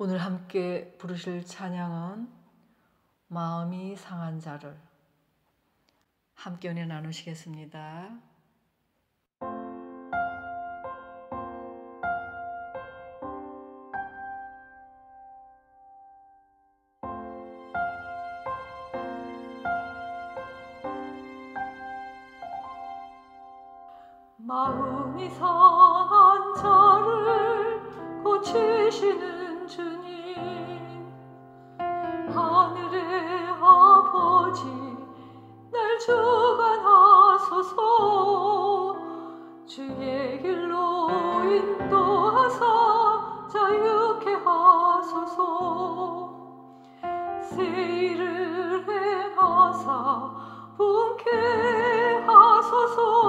오늘 함께 부르실 찬양은 마음이 상한 자를, 함께 은혜 나누시겠습니다. 마음이 상한 자를 고치시는 주님, 하늘의 아버지 날 주관하소서. 주의 길로 인도하사 자유케 하소서. 새 일을 행하사 분케 하소서.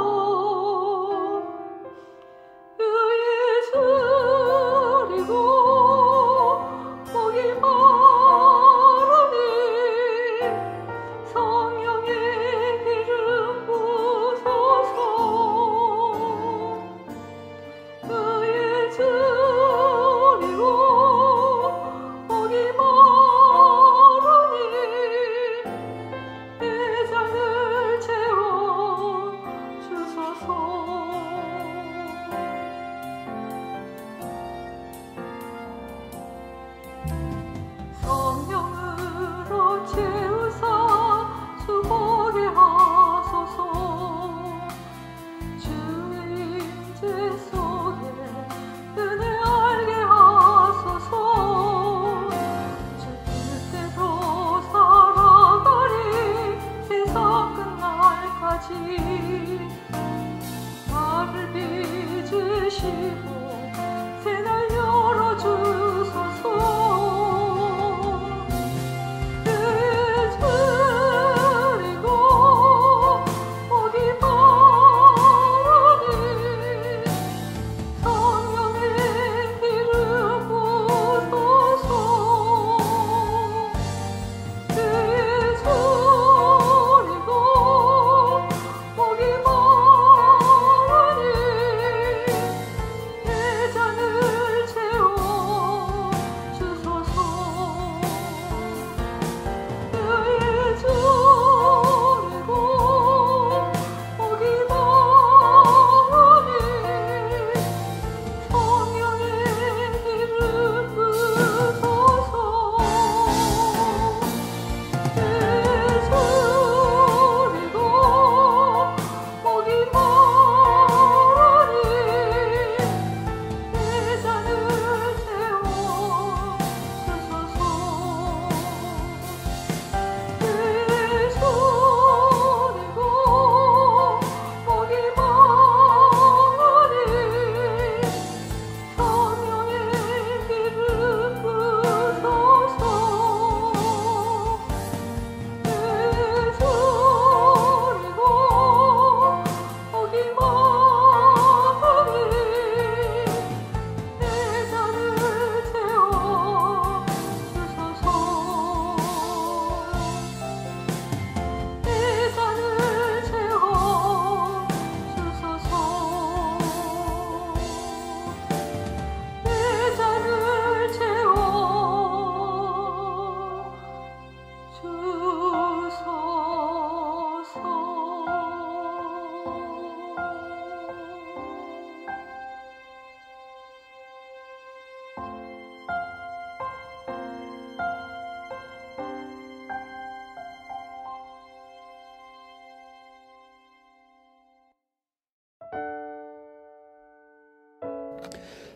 나를 빚으시고 새날 열어주소서. 그리고 보기 바라니 성령의 기름 부소서.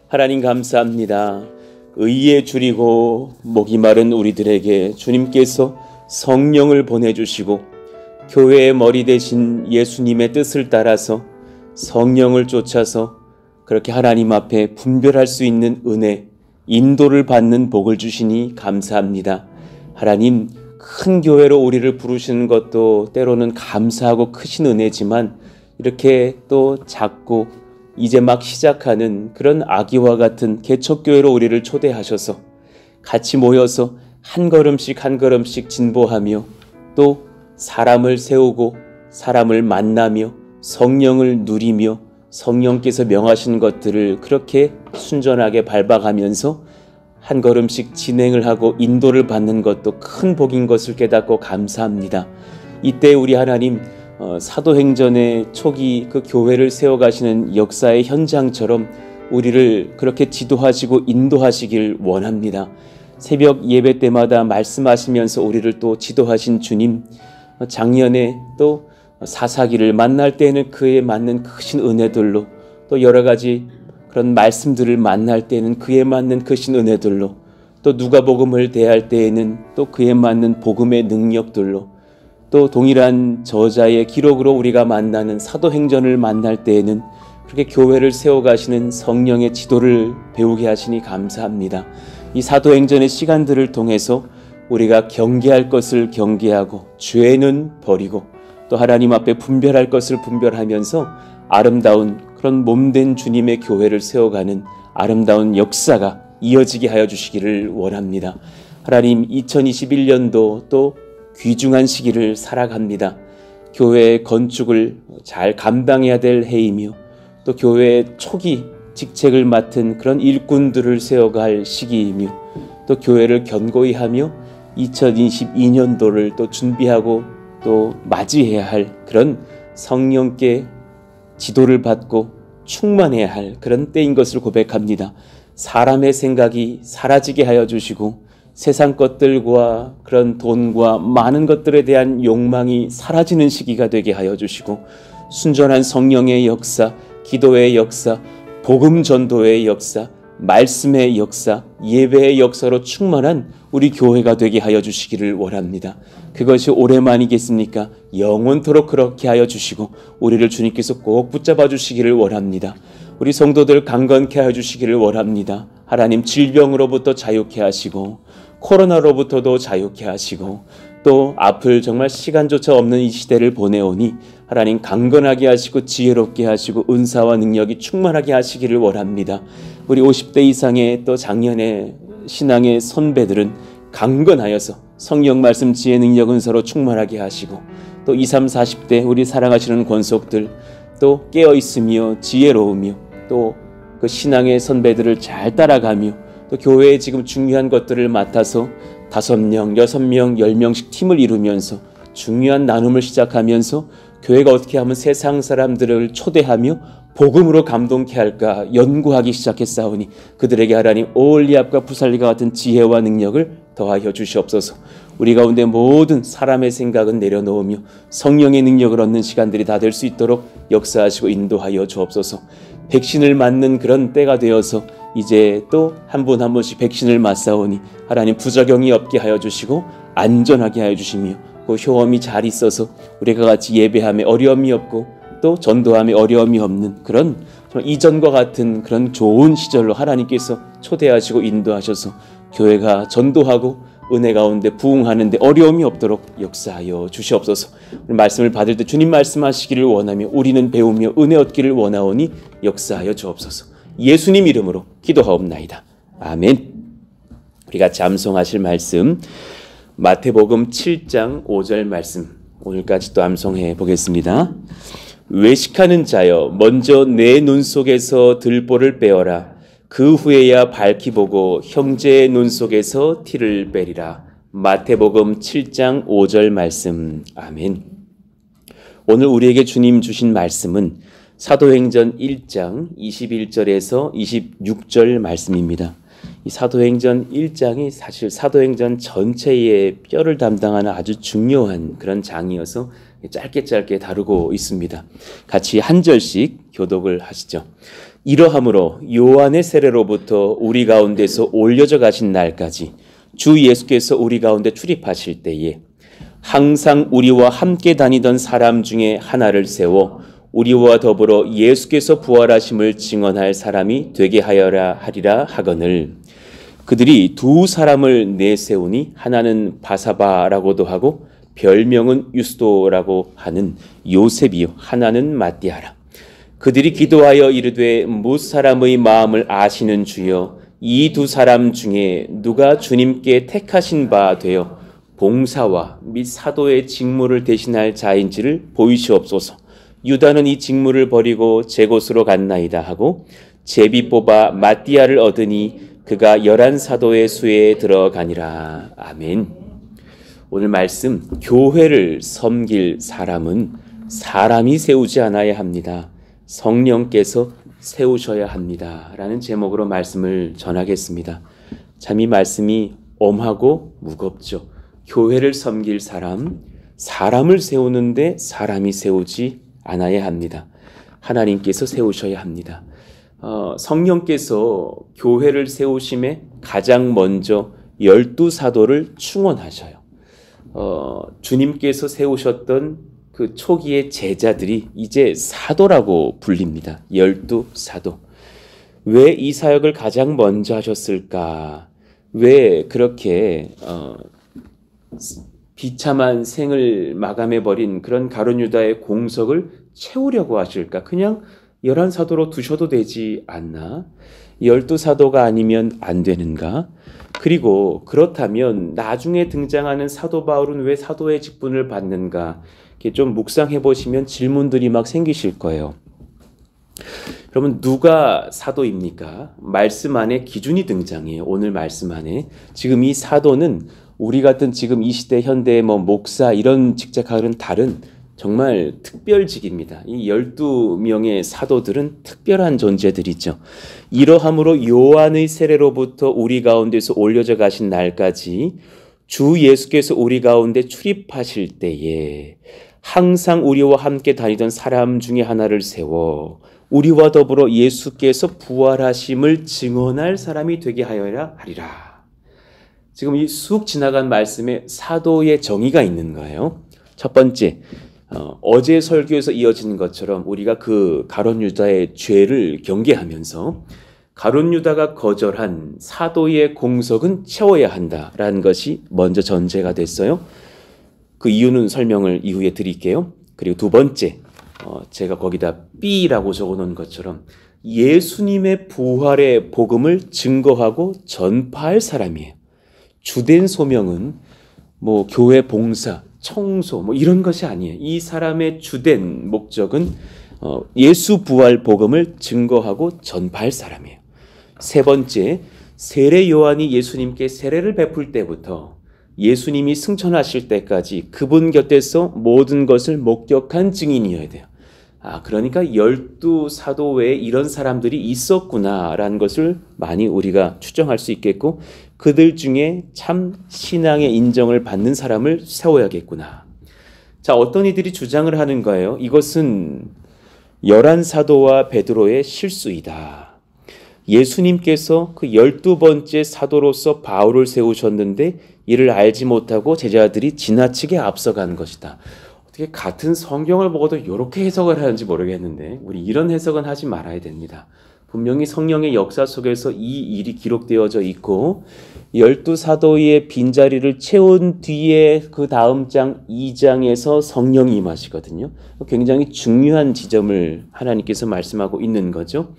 하나님 감사합니다. 의에 줄이고 목이 마른 우리들에게 주님께서 성령을 보내주시고 교회의 머리 대신 예수님의 뜻을 따라서 성령을 쫓아서 그렇게 하나님 앞에 분별할 수 있는 은혜, 인도를 받는 복을 주시니 감사합니다. 하나님, 큰 교회로 우리를 부르시는 것도 때로는 감사하고 크신 은혜지만 이렇게 또 작고 이제 막 시작하는 그런 아기와 같은 개척교회로 우리를 초대하셔서 같이 모여서 한 걸음씩 한 걸음씩 진보하며 또 사람을 세우고 사람을 만나며 성령을 누리며 성령께서 명하신 것들을 그렇게 순전하게 밟아가면서 한 걸음씩 진행을 하고 인도를 받는 것도 큰 복인 것을 깨닫고 감사합니다. 이때 우리 하나님 사도행전의 초기 그 교회를 세워가시는 역사의 현장처럼 우리를 그렇게 지도하시고 인도하시길 원합니다. 새벽 예배 때마다 말씀하시면서 우리를 또 지도하신 주님, 작년에 또 사사기를 만날 때에는 그에 맞는 크신 은혜들로, 또 여러 가지 그런 말씀들을 만날 때에는 그에 맞는 크신 은혜들로, 또 누가복음을 대할 때에는 또 그에 맞는 복음의 능력들로, 또 동일한 저자의 기록으로 우리가 만나는 사도행전을 만날 때에는 그렇게 교회를 세워가시는 성령의 지도를 배우게 하시니 감사합니다. 이 사도행전의 시간들을 통해서 우리가 경계할 것을 경계하고 죄는 버리고 또 하나님 앞에 분별할 것을 분별하면서 아름다운 그런 몸된 주님의 교회를 세워가는 아름다운 역사가 이어지게 하여 주시기를 원합니다. 하나님, 2021년도 또 귀중한 시기를 살아갑니다. 교회의 건축을 잘 감당해야 될 해이며 또 교회의 초기 직책을 맡은 그런 일꾼들을 세워갈 시기이며 또 교회를 견고히 하며 2022년도를 또 준비하고 또 맞이해야 할 그런 성령께 지도를 받고 충만해야 할 그런 때인 것을 고백합니다. 사람의 생각이 사라지게 하여 주시고 세상 것들과 그런 돈과 많은 것들에 대한 욕망이 사라지는 시기가 되게 하여 주시고 순전한 성령의 역사, 기도의 역사, 복음 전도의 역사, 말씀의 역사, 예배의 역사로 충만한 우리 교회가 되게 하여 주시기를 원합니다. 그것이 올해만이겠습니까? 영원토록 그렇게 하여 주시고 우리를 주님께서 꼭 붙잡아 주시기를 원합니다. 우리 성도들 강건케 하여 주시기를 원합니다. 하나님, 질병으로부터 자유케 하시고 코로나로부터도 자유케 하시고 또 앞을 정말 시간조차 없는 이 시대를 보내오니 하나님 강건하게 하시고 지혜롭게 하시고 은사와 능력이 충만하게 하시기를 원합니다. 우리 50대 이상의 또 작년의 신앙의 선배들은 강건하여서 성령 말씀 지혜 능력 은사로 충만하게 하시고 또 20, 30, 40대 우리 사랑하시는 권속들 또 깨어있으며 지혜로우며 또 그 신앙의 선배들을 잘 따라가며 또 교회에 지금 중요한 것들을 맡아서 5명, 6명, 10명씩 팀을 이루면서 중요한 나눔을 시작하면서 교회가 어떻게 하면 세상 사람들을 초대하며 복음으로 감동케 할까 연구하기 시작했사오니 그들에게 하나님 오올리압과 부살리가 같은 지혜와 능력을 더하여 주시옵소서. 우리 가운데 모든 사람의 생각은 내려놓으며 성령의 능력을 얻는 시간들이 다 될 수 있도록 역사하시고 인도하여 주옵소서. 백신을 맞는 그런 때가 되어서 이제 또 한 분 한 번씩 백신을 맞사오니 하나님 부작용이 없게 하여 주시고 안전하게 하여 주시며 그 효험이 잘 있어서 우리가 같이 예배함에 어려움이 없고 또 전도함에 어려움이 없는 그런 이전과 같은 그런 좋은 시절로 하나님께서 초대하시고 인도하셔서 교회가 전도하고 은혜 가운데 부흥하는 데 어려움이 없도록 역사하여 주시옵소서. 말씀을 받을 때 주님 말씀하시기를 원하며 우리는 배우며 은혜 얻기를 원하오니 역사하여 주옵소서. 예수님 이름으로 기도하옵나이다. 아멘. 우리 같이 암송하실 말씀 마태복음 7장 5절 말씀 오늘까지 또 암송해 보겠습니다. 외식하는 자여 먼저 내 눈 속에서 들보를 빼어라. 그 후에야 밝히 보고 형제의 눈 속에서 티를 빼리라. 마태복음 7장 5절 말씀. 아멘. 오늘 우리에게 주님 주신 말씀은 사도행전 1장 21절에서 26절 말씀입니다. 이 사도행전 1장이 사실 사도행전 전체의 뼈를 담당하는 아주 중요한 그런 장이어서 짧게 다루고 있습니다. 같이 한 절씩 교독을 하시죠. 이러함으로 요한의 세례로부터 우리 가운데서 올려져 가신 날까지 주 예수께서 우리 가운데 출입하실 때에 항상 우리와 함께 다니던 사람 중에 하나를 세워 우리와 더불어 예수께서 부활하심을 증언할 사람이 되게 하여라 하리라 하거늘. 그들이 두 사람을 내세우니 하나는 바사바라고도 하고 별명은 유스도라고 하는 요셉이요 하나는 마띠아라. 그들이 기도하여 이르되 뭇 사람의 마음을 아시는 주여 이 두 사람 중에 누가 주님께 택하신 바 되어 봉사와 및 사도의 직무를 대신할 자인지를 보이시옵소서. 유다는 이 직무를 버리고 제 곳으로 갔나이다 하고 제비 뽑아 마띠아를 얻으니 그가 11사도의 수에 들어가니라. 아멘. 오늘 말씀, 교회를 섬길 사람은 사람이 세우지 않아야 합니다. 성령께서 세우셔야 합니다. 라는 제목으로 말씀을 전하겠습니다. 참 이 말씀이 엄하고 무겁죠. 교회를 섬길 사람, 사람을 세우는데 사람이 세우지 않아야 합니다. 하나님께서 세우셔야 합니다. 성령께서 교회를 세우심에 가장 먼저 12사도를 충원하셔요. 주님께서 세우셨던 그 초기의 제자들이 이제 사도라고 불립니다. 12사도. 왜 이 사역을 가장 먼저 하셨을까? 왜 그렇게 비참한 생을 마감해버린 그런 가룟 유다의 공석을 채우려고 하실까? 그냥 11사도로 두셔도 되지 않나? 12사도가 아니면 안 되는가? 그리고 그렇다면 나중에 등장하는 사도 바울은 왜 사도의 직분을 받는가? 이렇게 좀 묵상해 보시면 질문들이 막 생기실 거예요. 여러분, 누가 사도입니까? 말씀 안에 기준이 등장해요. 오늘 말씀 안에. 지금 이 사도는 우리 같은 지금 이 시대 현대의 목사 이런 직책하고는 다른 정말 특별직입니다. 이 12명의 사도들은 특별한 존재들이죠. 이러함으로 요한의 세례로부터 우리 가운데서 올려져 가신 날까지 주 예수께서 우리 가운데 출입하실 때에 항상 우리와 함께 다니던 사람 중에 하나를 세워 우리와 더불어 예수께서 부활하심을 증언할 사람이 되게 하여야 하리라. 지금 이 쑥 지나간 말씀에 사도의 정의가 있는 거예요. 첫 번째, 어제 설교에서 이어진 것처럼 우리가 그 가룟 유다의 죄를 경계하면서 가룟 유다가 거절한 사도의 공석은 채워야 한다라는 것이 먼저 전제가 됐어요. 그 이유는 설명을 이후에 드릴게요. 그리고 두 번째, 제가 거기다 B라고 적어놓은 것처럼 예수님의 부활의 복음을 증거하고 전파할 사람이에요. 주된 소명은 교회 봉사, 청소 이런 것이 아니에요. 이 사람의 주된 목적은 예수 부활 복음을 증거하고 전파할 사람이에요. 세 번째, 세례 요한이 예수님께 세례를 베풀 때부터 예수님이 승천하실 때까지 그분 곁에서 모든 것을 목격한 증인이어야 돼요. 그러니까 12사도 외에 이런 사람들이 있었구나라는 것을 많이 우리가 추정할 수 있겠고, 그들 중에 참 신앙의 인정을 받는 사람을 세워야겠구나. 자, 어떤 이들이 주장을 하는 거예요? 이것은 11사도와 베드로의 실수이다. 예수님께서 그 12번째 사도로서 바울을 세우셨는데 이를 알지 못하고 제자들이 지나치게 앞서간 것이다. 어떻게 같은 성경을 보고도 이렇게 해석을 하는지 모르겠는데 우리 이런 해석은 하지 말아야 됩니다. 분명히 성령의 역사 속에서 이 일이 기록되어져 있고 12사도의 빈자리를 채운 뒤에 그 다음 장 2장에서 성령이 임하시거든요. 굉장히 중요한 지점을 하나님께서 말씀하고 있는 거죠.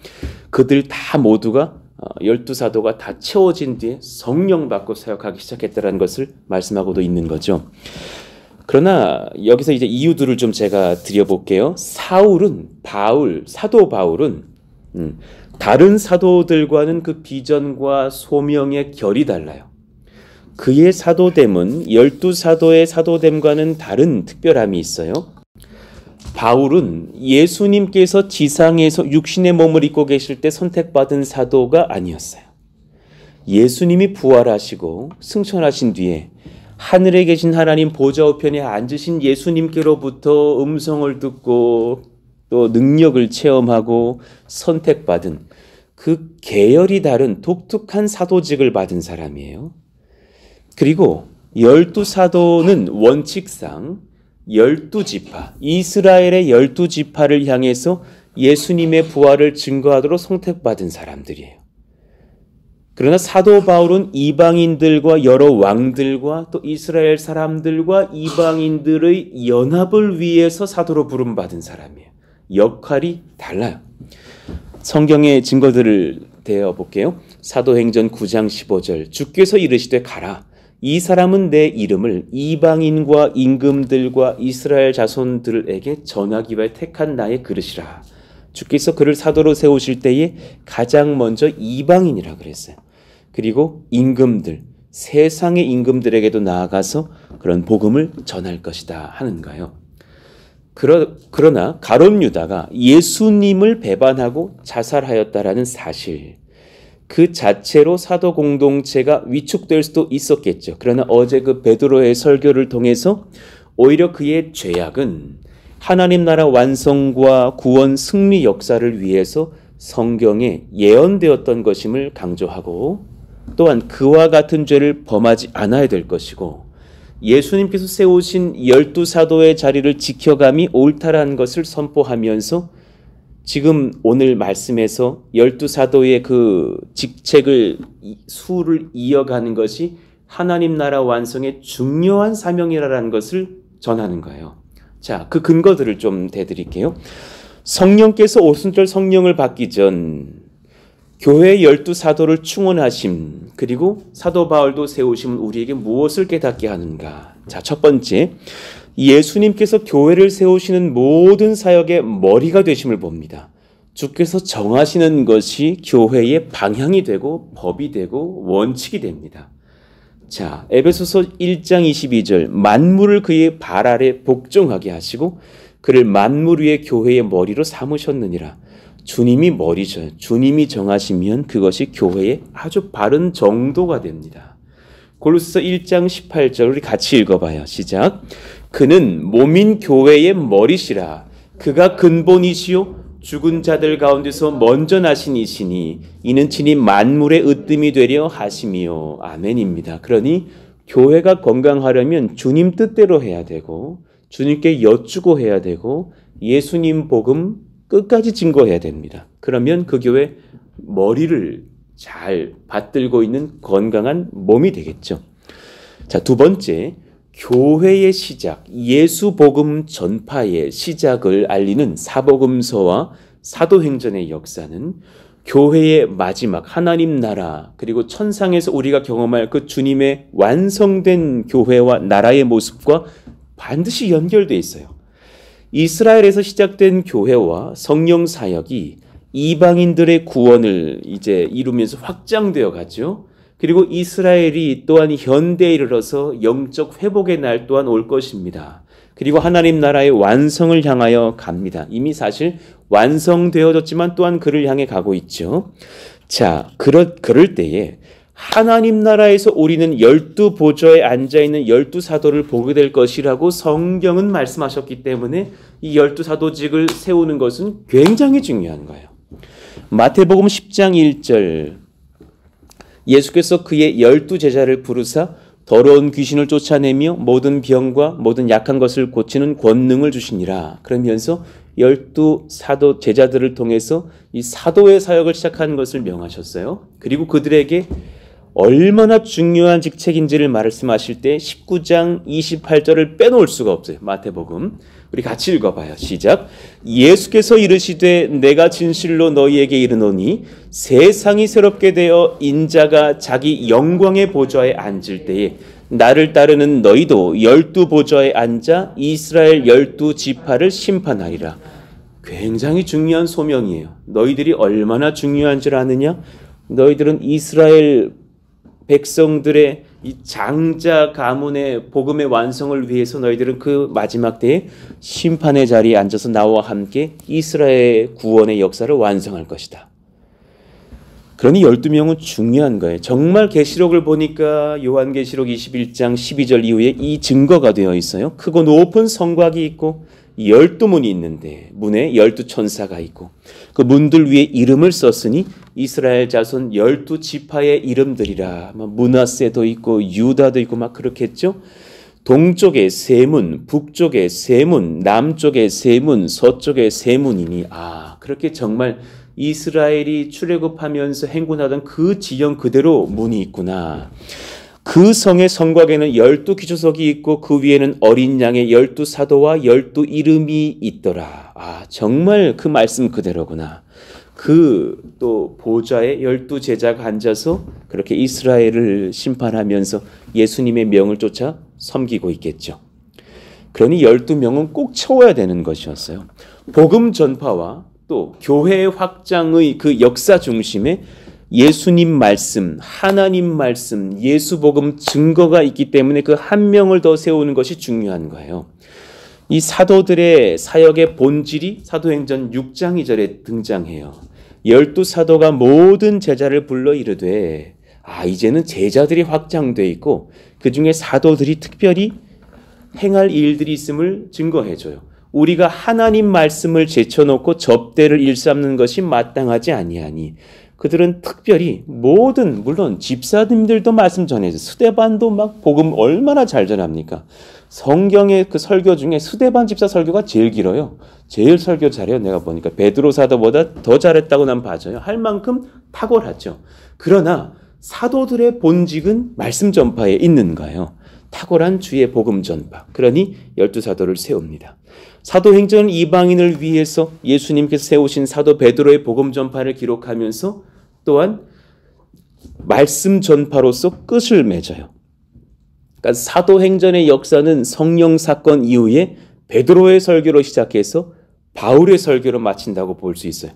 그들 다 모두가 12사도가 다 채워진 뒤에 성령 받고 사역하기 시작했다는 것을 말씀하고도 있는 거죠. 그러나 여기서 이제 이유들을 좀 제가 드려볼게요. 사도 바울은 다른 사도들과는 그 비전과 소명의 결이 달라요. 그의 사도됨은 12사도의 사도됨과는 다른 특별함이 있어요. 바울은 예수님께서 지상에서 육신의 몸을 입고 계실 때 선택받은 사도가 아니었어요. 예수님이 부활하시고 승천하신 뒤에 하늘에 계신 하나님 보좌 우편에 앉으신 예수님께로부터 음성을 듣고 또 능력을 체험하고 선택받은 그 계열이 다른 독특한 사도직을 받은 사람이에요. 그리고 12사도는 원칙상 12지파, 이스라엘의 12지파를 향해서 예수님의 부활을 증거하도록 선택받은 사람들이에요. 그러나 사도 바울은 이방인들과 여러 왕들과 또 이스라엘 사람들과 이방인들의 연합을 위해서 사도로 부름받은 사람이에요. 역할이 달라요. 성경의 증거들을 대어볼게요. 사도행전 9장 15절, 주께서 이르시되 가라. 이 사람은 내 이름을 이방인과 임금들과 이스라엘 자손들에게 전하기 위해 택한 나의 그릇이라. 주께서 그를 사도로 세우실 때에 가장 먼저 이방인이라 그랬어요. 그리고 임금들, 세상의 임금들에게도 나아가서 그런 복음을 전할 것이다 하는 거예요. 그러나 가룟 유다가 예수님을 배반하고 자살하였다라는 사실, 그 자체로 사도 공동체가 위축될 수도 있었겠죠. 그러나 어제 그 베드로의 설교를 통해서 오히려 그의 죄악은 하나님 나라 완성과 구원 승리 역사를 위해서 성경에 예언되었던 것임을 강조하고, 또한 그와 같은 죄를 범하지 않아야 될 것이고, 예수님께서 세우신 12사도의 자리를 지켜감이 옳다라는 것을 선포하면서 지금 오늘 말씀에서 12사도의 그 직책을 수를 이어가는 것이 하나님 나라 완성의 중요한 사명이라는 것을 전하는 거예요. 자, 그 근거들을 좀 대드릴게요. 성령께서 오순절 성령을 받기 전 교회의 12사도를 충원하심, 그리고 사도 바울도 세우심은 우리에게 무엇을 깨닫게 하는가? 자, 첫 번째, 예수님께서 교회를 세우시는 모든 사역의 머리가 되심을 봅니다. 주께서 정하시는 것이 교회의 방향이 되고 법이 되고 원칙이 됩니다. 자, 에베소서 1장 22절, 만물을 그의 발 아래 복종하게 하시고 그를 만물 위의 교회의 머리로 삼으셨느니라. 주님이 머리죠. 주님이 정하시면 그것이 교회의 아주 바른 정도가 됩니다. 골로새서 1장 18절 우리 같이 읽어봐요. 시작. 그는 몸인 교회의 머리시라. 그가 근본이시요 죽은 자들 가운데서 먼저 나신 이시니 이는 친히 만물의 으뜸이 되려 하심이요. 아멘입니다. 그러니 교회가 건강하려면 주님 뜻대로 해야 되고 주님께 여쭈고 해야 되고 예수님 복음 끝까지 증거해야 됩니다. 그러면 그 교회 머리를 잘 받들고 있는 건강한 몸이 되겠죠. 자, 두 번째, 교회의 시작, 예수 복음 전파의 시작을 알리는 사복음서와 사도행전의 역사는 교회의 마지막 하나님 나라 그리고 천상에서 우리가 경험할 그 주님의 완성된 교회와 나라의 모습과 반드시 연결되어 있어요. 이스라엘에서 시작된 교회와 성령 사역이 이방인들의 구원을 이제 이루면서 확장되어 가죠. 그리고 이스라엘이 또한 현대에 이르러서 영적 회복의 날 또한 올 것입니다. 그리고 하나님 나라의 완성을 향하여 갑니다. 이미 사실 완성되어졌지만 또한 그를 향해 가고 있죠. 자, 그럴 때에 하나님 나라에서 우리는 12보좌에 앉아있는 12사도를 보게 될 것이라고 성경은 말씀하셨기 때문에 이 12사도직을 세우는 것은 굉장히 중요한 거예요. 마태복음 10장 1절 예수께서 그의 12제자를 부르사 더러운 귀신을 쫓아내며 모든 병과 모든 약한 것을 고치는 권능을 주시니라. 그러면서 12사도 제자들을 통해서 이 사도의 사역을 시작하는 것을 명하셨어요. 그리고 그들에게 얼마나 중요한 직책인지를 말씀하실 때 19장 28절을 빼놓을 수가 없어요. 마태복음. 우리 같이 읽어봐요. 시작. 예수께서 이르시되 내가 진실로 너희에게 이르노니 세상이 새롭게 되어 인자가 자기 영광의 보좌에 앉을 때에 나를 따르는 너희도 12보좌에 앉아 이스라엘 12지파를 심판하리라. 굉장히 중요한 소명이에요. 너희들이 얼마나 중요한 줄 아느냐? 너희들은 이스라엘 백성들의 이 장자 가문의 복음의 완성을 위해서 너희들은 그 마지막 때에 심판의 자리에 앉아서 나와 함께 이스라엘 구원의 역사를 완성할 것이다. 그러니 12명은 중요한 거예요. 정말 계시록을 보니까 요한계시록 21장 12절 이후에 이 증거가 되어 있어요. 크고 높은 성곽이 있고 12문이 있는데 문에 12천사가 있고 그 문들 위에 이름을 썼으니 이스라엘 자손 12지파의 이름들이라. 므낫세도 있고 유다도 있고 막 그렇겠죠. 동쪽에 세 문, 북쪽에 세 문, 남쪽에 세 문, 서쪽에 세 문이니 그렇게 정말 이스라엘이 출애굽하면서 행군하던 그 지형 그대로 문이 있구나. 그 성의 성곽에는 12기초석이 있고 그 위에는 어린 양의 12사도와 12 이름이 있더라. 정말 그 말씀 그대로구나. 그 또 보좌에 12제자가 앉아서 그렇게 이스라엘을 심판하면서 예수님의 명을 쫓아 섬기고 있겠죠. 그러니 12명은 꼭 채워야 되는 것이었어요. 복음 전파와 또 교회의 확장의 그 역사 중심에 예수님 말씀, 하나님 말씀, 예수 복음 증거가 있기 때문에 그 한 명을 더 세우는 것이 중요한 거예요. 이 사도들의 사역의 본질이 사도행전 6장 2절에 등장해요. 12사도가 모든 제자를 불러 이르되 이제는 제자들이 확장돼 있고 그 중에 사도들이 특별히 행할 일들이 있음을 증거해줘요. 우리가 하나님 말씀을 제쳐놓고 접대를 일삼는 것이 마땅하지 아니하니 그들은 특별히 모든 물론 집사님들도 말씀 전해줘. 스데반도 막 복음 얼마나 잘 전합니까? 성경의 그 설교 중에 스데반 집사 설교가 제일 길어요. 제일 설교 잘해요. 내가 보니까 베드로 사도보다 더 잘했다고 난 봐져요. 할 만큼 탁월하죠. 그러나 사도들의 본직은 말씀 전파에 있는 거예요. 탁월한 주의 복음 전파. 그러니 12사도를 세웁니다. 사도행전은 이방인을 위해서 예수님께서 세우신 사도 베드로의 복음 전파를 기록하면서 또한 말씀 전파로서 끝을 맺어요. 그러니까 사도행전의 역사는 성령 사건 이후에 베드로의 설교로 시작해서 바울의 설교로 마친다고 볼 수 있어요.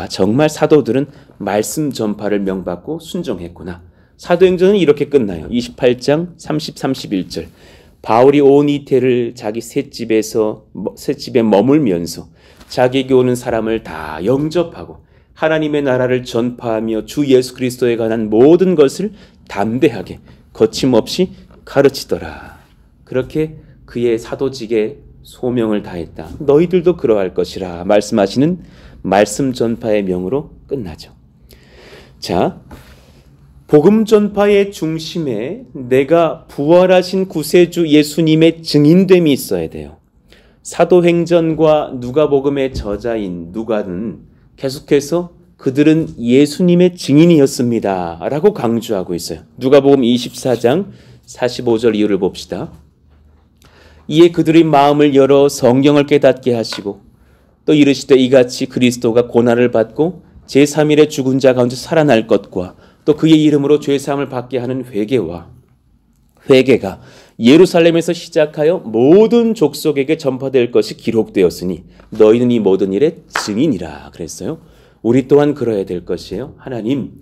정말 사도들은 말씀 전파를 명받고 순종했구나. 사도행전은 이렇게 끝나요. 28장 30, 31절. 바울이 온 이태를 자기 셋집에 머물면서 자기에게 오는 사람을 다 영접하고 하나님의 나라를 전파하며 주 예수 그리스도에 관한 모든 것을 담대하게 거침없이 가르치더라. 그렇게 그의 사도직에 소명을 다했다. 너희들도 그러할 것이라 말씀하시는 말씀 전파의 명으로 끝나죠. 자, 복음 전파의 중심에 내가 부활하신 구세주 예수님의 증인됨이 있어야 돼요. 사도행전과 누가복음의 저자인 누가는 계속해서 그들은 예수님의 증인이었습니다 라고 강조하고 있어요. 누가복음 24장 45절 이유를 봅시다. 이에 그들의 마음을 열어 성경을 깨닫게 하시고 또 이르시되 이같이 그리스도가 고난을 받고 제3일에 죽은 자 가운데 살아날 것과 또 그의 이름으로 죄사함을 받게 하는 회개가 예루살렘에서 시작하여 모든 족속에게 전파될 것이 기록되었으니 너희는 이 모든 일의 증인이라 그랬어요. 우리 또한 그러해야 될 것이에요. 하나님,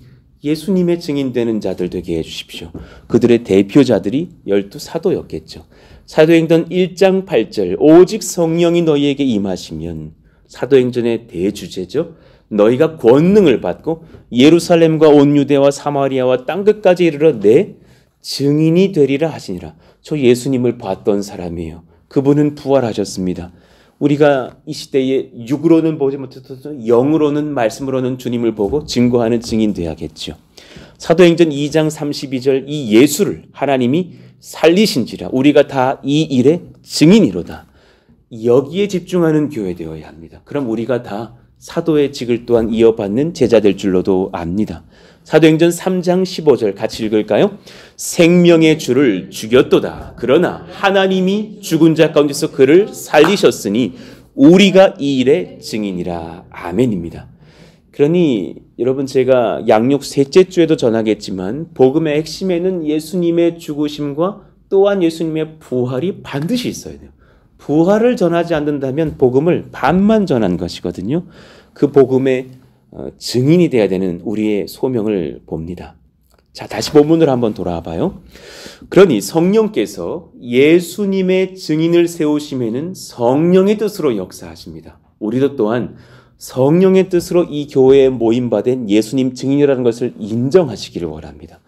예수님의 증인되는 자들 되게 해주십시오. 그들의 대표자들이 12사도였겠죠. 사도행전 1장 8절 오직 성령이 너희에게 임하시면 사도행전의 대주제죠. 너희가 권능을 받고 예루살렘과 온 유대와 사마리아와 땅끝까지 이르러 내 증인이 되리라 하시니라. 저 예수님을 봤던 사람이에요. 그분은 부활하셨습니다. 우리가 이 시대에 육으로는 보지 못해도 영으로는 말씀으로는 주님을 보고 증거하는 증인 되야겠죠. 사도행전 2장 32절 이 예수를 하나님이 살리신지라 우리가 다 이 일의 증인이로다. 여기에 집중하는 교회 되어야 합니다. 그럼 우리가 다 사도의 직을 또한 이어받는 제자될 줄로도 압니다. 사도행전 3장 15절 같이 읽을까요? 생명의 주를 죽였도다. 그러나 하나님이 죽은 자 가운데서 그를 살리셨으니 우리가 이 일의 증인이라. 아멘입니다. 그러니 여러분 제가 양육 셋째 주에도 전하겠지만 복음의 핵심에는 예수님의 죽으심과 또한 예수님의 부활이 반드시 있어야 돼요. 부활을 전하지 않는다면 복음을 반만 전한 것이거든요. 그 복음의 증인이 되어야 되는 우리의 소명을 봅니다. 자, 다시 본문으로 한번 돌아와 봐요. 그러니 성령께서 예수님의 증인을 세우시면은 성령의 뜻으로 역사하십니다. 우리도 또한 성령의 뜻으로 이 교회에 모임받은 예수님 증인이라는 것을 인정하시기를 원합니다.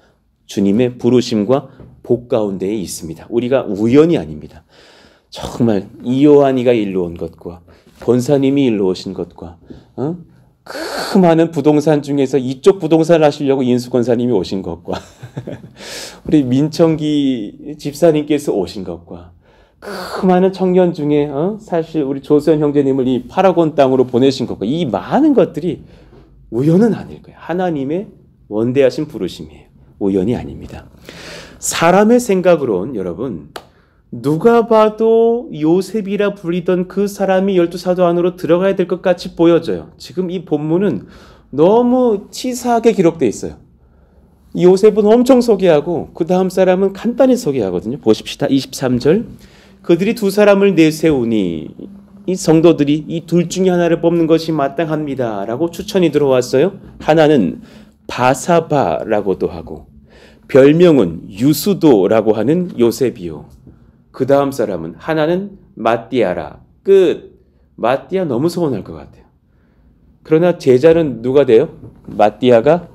주님의 부르심과 복 가운데에 있습니다. 우리가 우연이 아닙니다. 정말 이요한이가 일로 온 것과 권사님이 일로 오신 것과 그 많은 부동산 중에서 이쪽 부동산을 하시려고 인수 권사님이 오신 것과 우리 민청기 집사님께서 오신 것과 그 많은 청년 중에 사실 우리 조수현 형제님을 이 파라곤 땅으로 보내신 것과 이 많은 것들이 우연은 아닐 거예요. 하나님의 원대하신 부르심이에요. 우연이 아닙니다. 사람의 생각으론 여러분 누가 봐도 요셉이라 불리던 그 사람이 12사도 안으로 들어가야 될 것 같이 보여져요. 지금 이 본문은 너무 치사하게 기록되어 있어요. 요셉은 엄청 소개하고 그 다음 사람은 간단히 소개하거든요. 보십시다. 23절 그들이 두 사람을 내세우니 이 성도들이 이 둘 중에 하나를 뽑는 것이 마땅합니다 라고 추천이 들어왔어요. 하나는 바사바라고도 하고 별명은 유수도라고 하는 요셉이요. 그 다음 사람은 하나는 마띠아라. 끝. 마띠아 너무 서운할 것 같아요. 그러나 제자는 누가 돼요? 마띠아가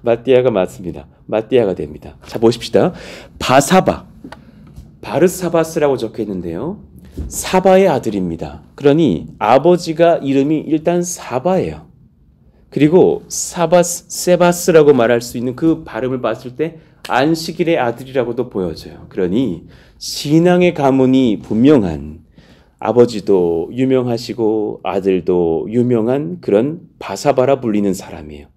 마띠아가 맞습니다. 마띠아가 됩니다. 자, 보십시다. 바사바, 바르사바스라고 적혀 있는데요. 사바의 아들입니다. 그러니 아버지가 이름이 일단 사바예요. 그리고 사바스, 세바스라고 말할 수 있는 그 발음을 봤을 때 안식일의 아들이라고도 보여져요. 그러니 신앙의 가문이 분명한, 아버지도 유명하시고 아들도 유명한 그런 바사바라 불리는 사람이에요.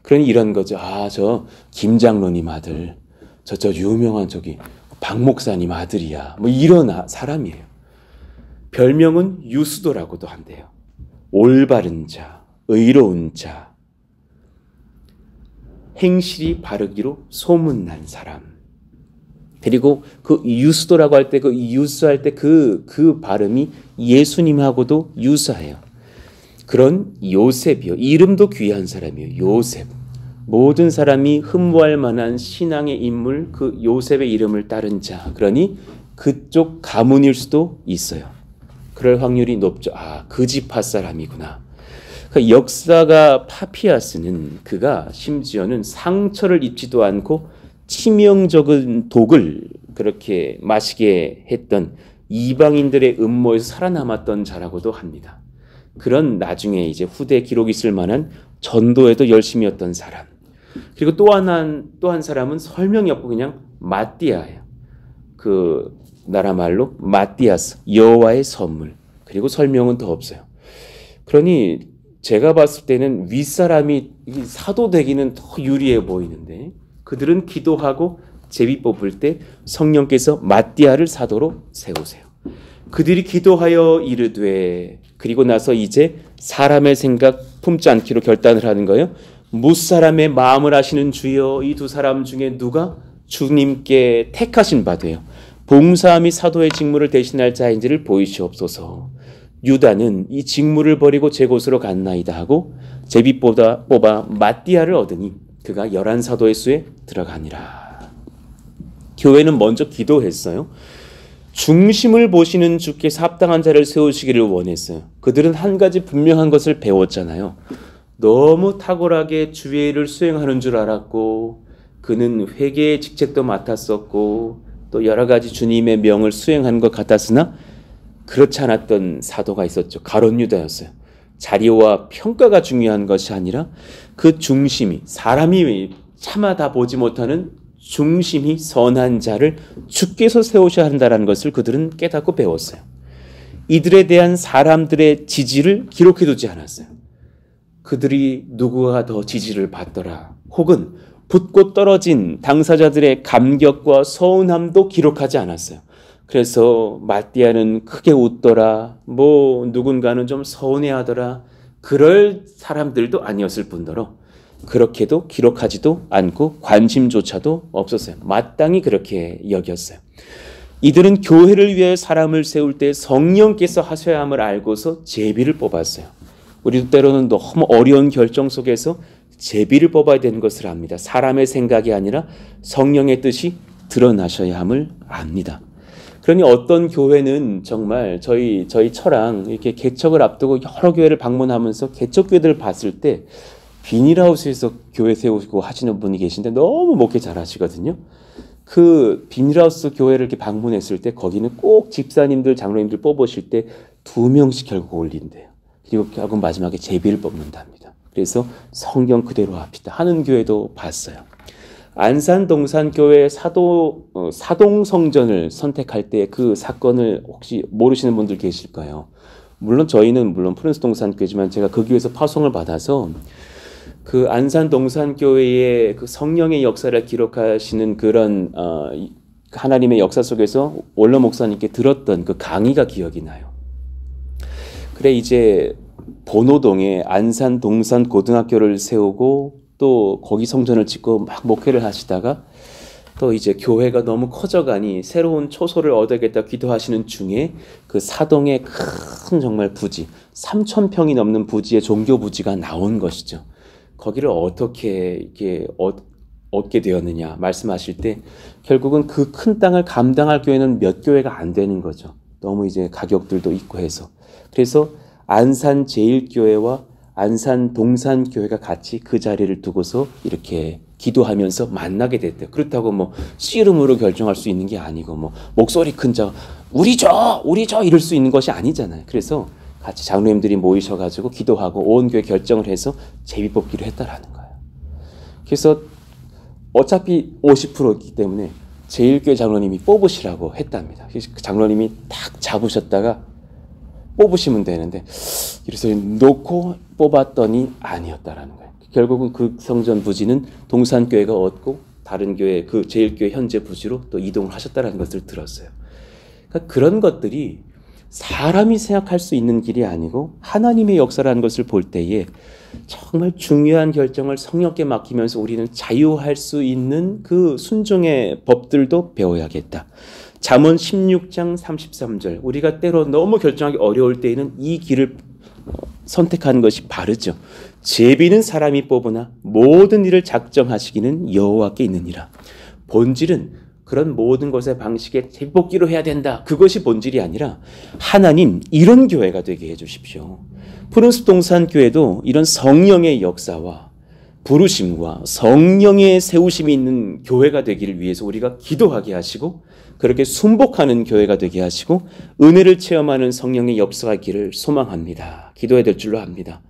그러니 이런 거죠. 아, 저 김장로님 아들, 저 유명한 저기 박 목사님 아들이야. 뭐 이런 사람이에요. 별명은 유수도라고도 한대요. 올바른 자, 의로운 자, 행실이 바르기로 소문난 사람. 그리고 그 유수도라고 할 때, 그 유수할 때 그 발음이 예수님하고도 유사해요. 그런 요셉이요. 이름도 귀한 사람이에요. 요셉. 모든 사람이 흠모할 만한 신앙의 인물, 그 요셉의 이름을 따른 자. 그러니 그쪽 가문일 수도 있어요. 그럴 확률이 높죠. 아, 그 지파 사람이구나. 그 역사가 파피아스는 그가 심지어는 상처를 입지도 않고 치명적인 독을 그렇게 마시게 했던 이방인들의 음모에서 살아남았던 자라고도 합니다. 그런 나중에 이제 후대 기록이 있을 만한 전도에도 열심히 했던 사람. 그리고 또 한 사람은 설명이 없고 그냥 마띠아예요. 그 나라 말로 마띠아스, 여호와의 선물. 그리고 설명은 더 없어요. 그러니 제가 봤을 때는 윗사람이 사도 되기는 더 유리해 보이는데, 그들은 기도하고 제비 뽑을 때 성령께서 마띠아를 사도로 세우세요. 그들이 기도하여 이르되, 그리고 나서 이제 사람의 생각 품지 않기로 결단을 하는 거예요. 무사람의 마음을 아시는 주여, 이 두 사람 중에 누가 주님께 택하신 바 되어 봉사함이 사도의 직무를 대신할 자인지를 보이시옵소서. 유다는 이 직무를 버리고 제 곳으로 갔나이다 하고 제비 뽑아 마띠아를 얻으니 그가 11사도의 수에 들어가니라. 교회는 먼저 기도했어요. 중심을 보시는 주께서 합당한 자를 세우시기를 원했어요. 그들은 한 가지 분명한 것을 배웠잖아요. 너무 탁월하게 주의 일을 수행하는 줄 알았고, 그는 회개의 직책도 맡았었고 또 여러 가지 주님의 명을 수행한 것 같았으나 그렇지 않았던 사도가 있었죠. 가룟 유다였어요. 자리와 평가가 중요한 것이 아니라 그 중심이, 사람이 차마 다 보지 못하는 중심이 선한 자를 주께서 세우셔야 한다는 것을 그들은 깨닫고 배웠어요. 이들에 대한 사람들의 지지를 기록해두지 않았어요. 그들이 누구가 더 지지를 받더라, 혹은 붙고 떨어진 당사자들의 감격과 서운함도 기록하지 않았어요. 그래서 마띠아는 크게 웃더라, 뭐 누군가는 좀 서운해하더라, 그럴 사람들도 아니었을 뿐더러 그렇게도 기록하지도 않고 관심조차도 없었어요. 마땅히 그렇게 여겼어요. 이들은 교회를 위해 사람을 세울 때 성령께서 하셔야 함을 알고서 제비를 뽑았어요. 우리도 때로는 너무 어려운 결정 속에서 제비를 뽑아야 되는 것을 압니다. 사람의 생각이 아니라 성령의 뜻이 드러나셔야 함을 압니다. 그러니 어떤 교회는 정말 저희 처랑 이렇게 개척을 앞두고 여러 교회를 방문하면서 개척교회들을 봤을 때 비닐하우스에서 교회 세우고 하시는 분이 계신데 너무 목회 잘하시거든요. 그 비닐하우스 교회를 이렇게 방문했을 때 거기는 꼭 집사님들, 장로님들 뽑으실 때 2명씩 결국 올린대요. 그리고 결국 마지막에 제비를 뽑는답니다. 그래서 성경 그대로 합시다 하는 교회도 봤어요. 안산 동산교회 사동성전을 선택할 때 그 사건을 혹시 모르시는 분들 계실까요? 물론 저희는 프린스 동산교회지만 제가 그 교회에서 파송을 받아서 그 안산 동산교회의 그 성령의 역사를 기록하시는 그런 하나님의 역사 속에서 원로 목사님께 들었던 그 강의가 기억이 나요. 그래 이제 본호동에 안산 동산 고등학교를 세우고 또 거기 성전을 짓고 막 목회를 하시다가 또 이제 교회가 너무 커져가니 새로운 초소를 얻어야겠다 기도하시는 중에 그 사동의 큰 정말 부지, 3,000평이 넘는 부지의 종교 부지가 나온 것이죠. 거기를 어떻게 이렇게 얻게 되었느냐 말씀하실 때 결국은 그 큰 땅을 감당할 교회는 몇 교회가 안 되는 거죠. 너무 이제 가격들도 있고 해서. 그래서 안산 제일교회와 안산 동산교회가 같이 그 자리를 두고서 이렇게 기도하면서 만나게 됐대요. 그렇다고 뭐 씨름으로 결정할 수 있는 게 아니고 뭐 목소리 큰 자 우리 저 이럴 수 있는 것이 아니잖아요. 그래서 같이 장로님들이 모이셔가지고 기도하고 온 교회 결정을 해서 제비 뽑기를 했다라는 거예요. 그래서 어차피 50%이기 때문에 제일교회 장로님이 뽑으시라고 했답니다. 그래서 그 장로님이 딱 잡으셨다가 뽑으시면 되는데 이래서 놓고 뽑았더니 아니었다라는 거예요. 결국은 그 성전 부지는 동산교회가 얻고 다른 교회 그 제일교회 현재 부지로 또 이동을 하셨다는 것을 들었어요. 그러니까 그런 것들이 사람이 생각할 수 있는 길이 아니고 하나님의 역사라는 것을 볼 때에 정말 중요한 결정을 성령께 맡기면서 우리는 자유할 수 있는 그 순종의 법들도 배워야겠다. 잠언 16장 33절 우리가 때로 너무 결정하기 어려울 때에는 이 길을 선택하는 것이 바르죠. 제비는 사람이 뽑으나 모든 일을 작정하시기는 여호와께 있느니라. 본질은 그런 모든 것의 방식에 제비뽑기로 해야 된다. 그것이 본질이 아니라 하나님 이런 교회가 되게 해주십시오. 푸른숲 동산교회도 이런 성령의 역사와 부르심과 성령의 세우심이 있는 교회가 되기를 위해서 우리가 기도하게 하시고 그렇게 순복하는 교회가 되게 하시고 은혜를 체험하는 성령의 역사가 있기를 소망합니다. 기도해야 될 줄로 압니다.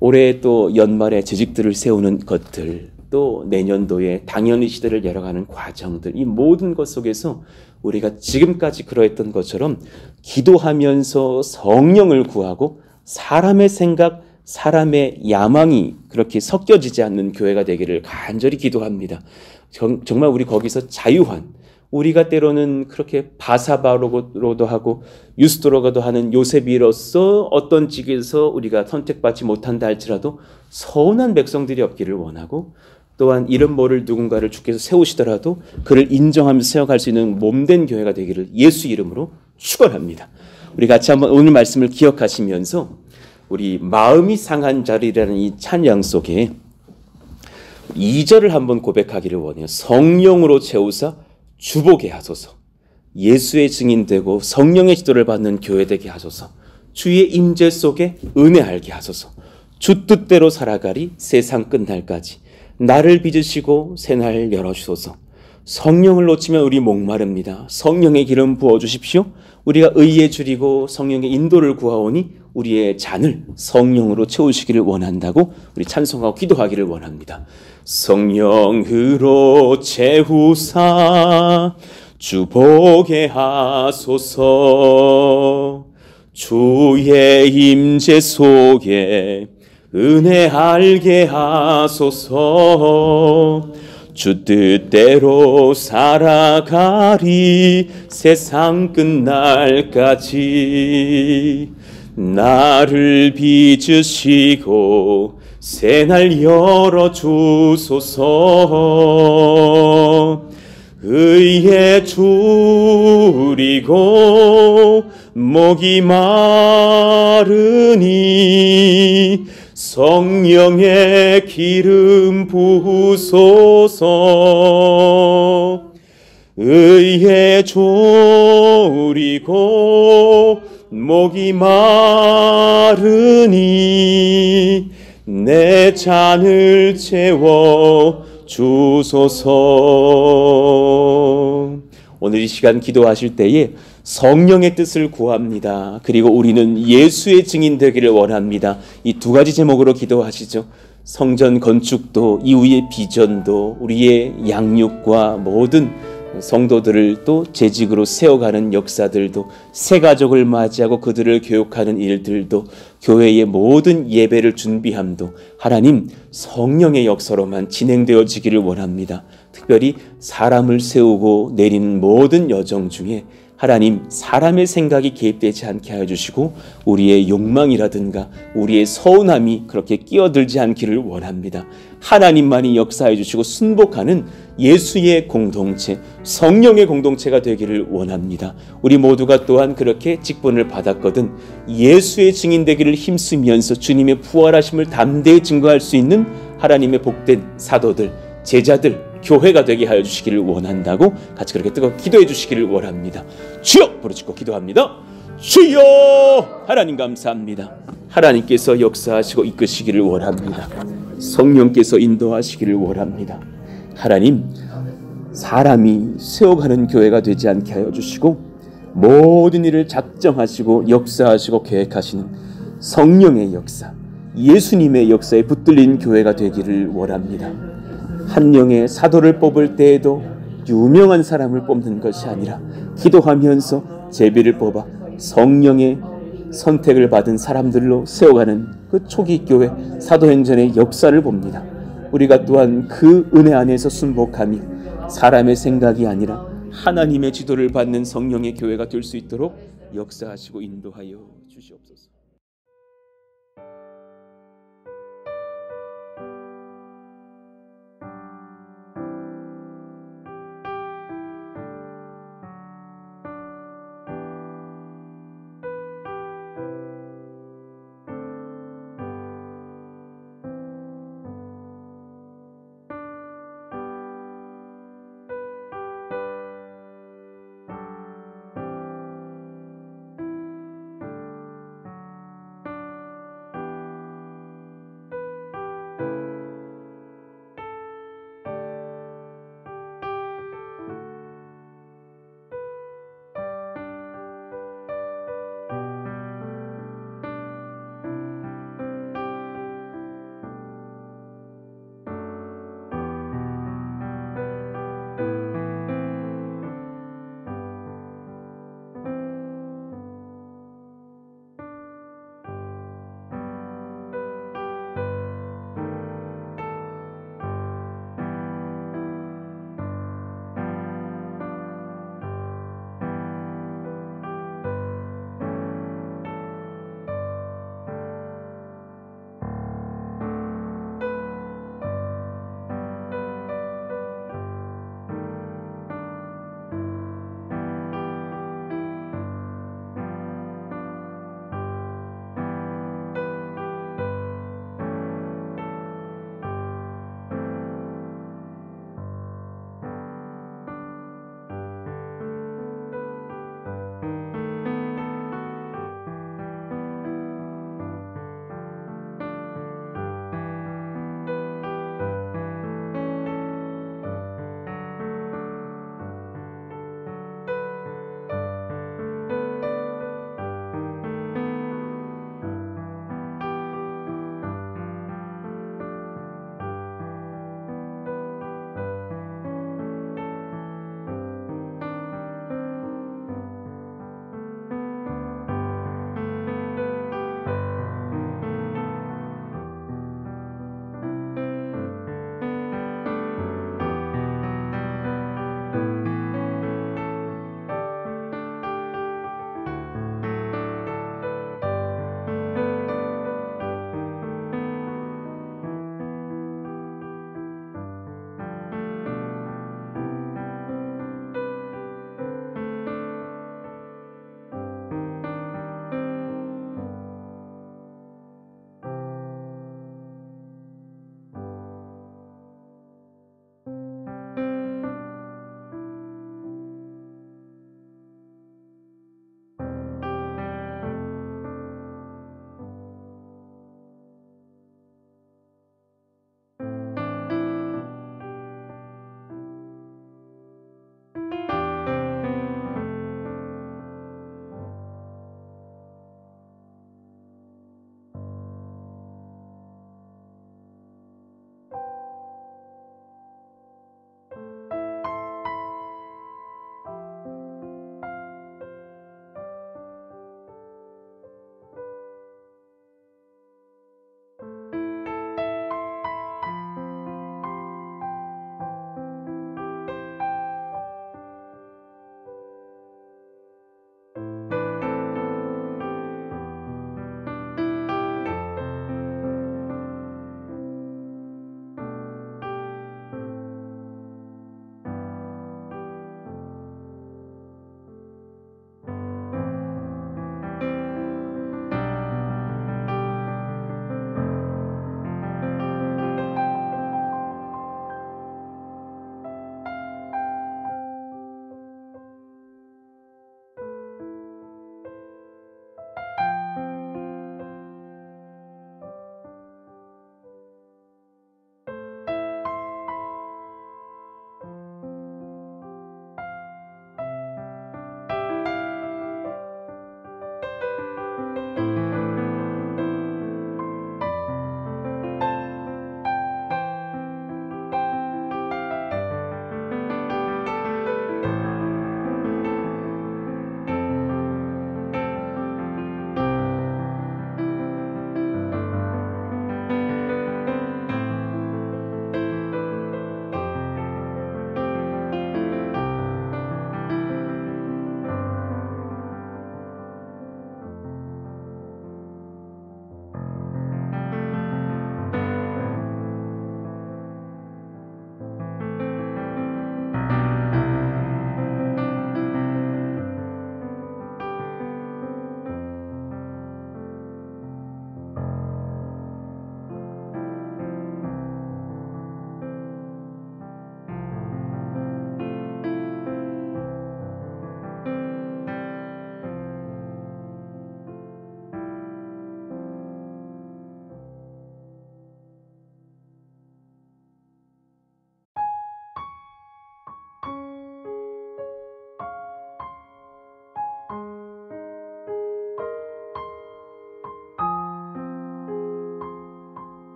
올해 또 연말에 재직들을 세우는 것들 또 내년도에 당연히 시대를 열어가는 과정들 이 모든 것 속에서 우리가 지금까지 그러했던 것처럼 기도하면서 성령을 구하고 사람의 생각, 사람의 야망이 그렇게 섞여지지 않는 교회가 되기를 간절히 기도합니다. 정말 우리 거기서 자유한 우리가 때로는 그렇게 바사바로도 하고 유스도로가도 하는 요셉이로서 어떤 직에서 우리가 선택받지 못한다 할지라도 서운한 백성들이 없기를 원하고 또한 이름 모를 누군가를 주께서 세우시더라도 그를 인정하면서 세워갈 수 있는 몸된 교회가 되기를 예수 이름으로 축원합니다. 우리 같이 한번 오늘 말씀을 기억하시면서 우리 마음이 상한 자리라는 이 찬양 속에 2절을 한번 고백하기를 원해요. 성령으로 채우사 주보게 하소서. 예수의 증인되고 성령의 지도를 받는 교회 되게 하소서. 주의 임재 속에 은혜 알게 하소서. 주 뜻대로 살아가리 세상 끝날까지. 나를 빚으시고 새날 열어주소서. 성령을 놓치면 우리 목마릅니다. 성령의 기름 부어주십시오. 우리가 의에 줄이고 성령의 인도를 구하오니 우리의 잔을 성령으로 채우시기를 원한다고 우리 찬송하고 기도하기를 원합니다. 성령으로 채우사 주 보게 하소서. 주의 임재 속에 은혜 알게 하소서. 주 뜻대로 살아가리 세상 끝날까지. 나를 빚으시고 새날 열어주소서. 의에 줄이고 목이 마르니 성령의 기름 부으소서. 의에 졸이고 목이 마르니 내 잔을 채워 주소서. 오늘 이 시간 기도하실 때에 성령의 뜻을 구합니다. 그리고 우리는 예수의 증인 되기를 원합니다. 이 두 가지 제목으로 기도하시죠. 성전 건축도 이후의 비전도 우리의 양육과 모든 성도들을 또 재직으로 세워가는 역사들도 새 가족을 맞이하고 그들을 교육하는 일들도 교회의 모든 예배를 준비함도 하나님 성령의 역사로만 진행되어지기를 원합니다. 특별히 사람을 세우고 내리는 모든 여정 중에 하나님 사람의 생각이 개입되지 않게 하여 주시고 우리의 욕망이라든가 우리의 서운함이 그렇게 끼어들지 않기를 원합니다. 하나님만이 역사해 주시고 순복하는 예수의 공동체, 성령의 공동체가 되기를 원합니다. 우리 모두가 또한 그렇게 직분을 받았거든 예수의 증인 되기를 힘쓰면서 주님의 부활하심을 담대히 증거할 수 있는 하나님의 복된 사도들, 제자들, 교회가 되게 하여 주시기를 원한다고 같이 그렇게 뜨겁게 기도해 주시기를 원합니다. 주여! 부르짖고 기도합니다. 주여! 하나님 감사합니다. 하나님께서 역사하시고 이끄시기를 원합니다. 성령께서 인도하시기를 원합니다. 하나님, 사람이 세워가는 교회가 되지 않게 하여 주시고 모든 일을 작정하시고 역사하시고 계획하시는 성령의 역사, 예수님의 역사에 붙들린 교회가 되기를 원합니다. 한 명의 사도를 뽑을 때에도 유명한 사람을 뽑는 것이 아니라 기도하면서 제비를 뽑아 성령의 선택을 받은 사람들로 세워가는 그 초기 교회 사도행전의 역사를 봅니다. 우리가 또한 그 은혜 안에서 순복하며 사람의 생각이 아니라 하나님의 지도를 받는 성령의 교회가 될 수 있도록 역사하시고 인도하여 주시옵소서.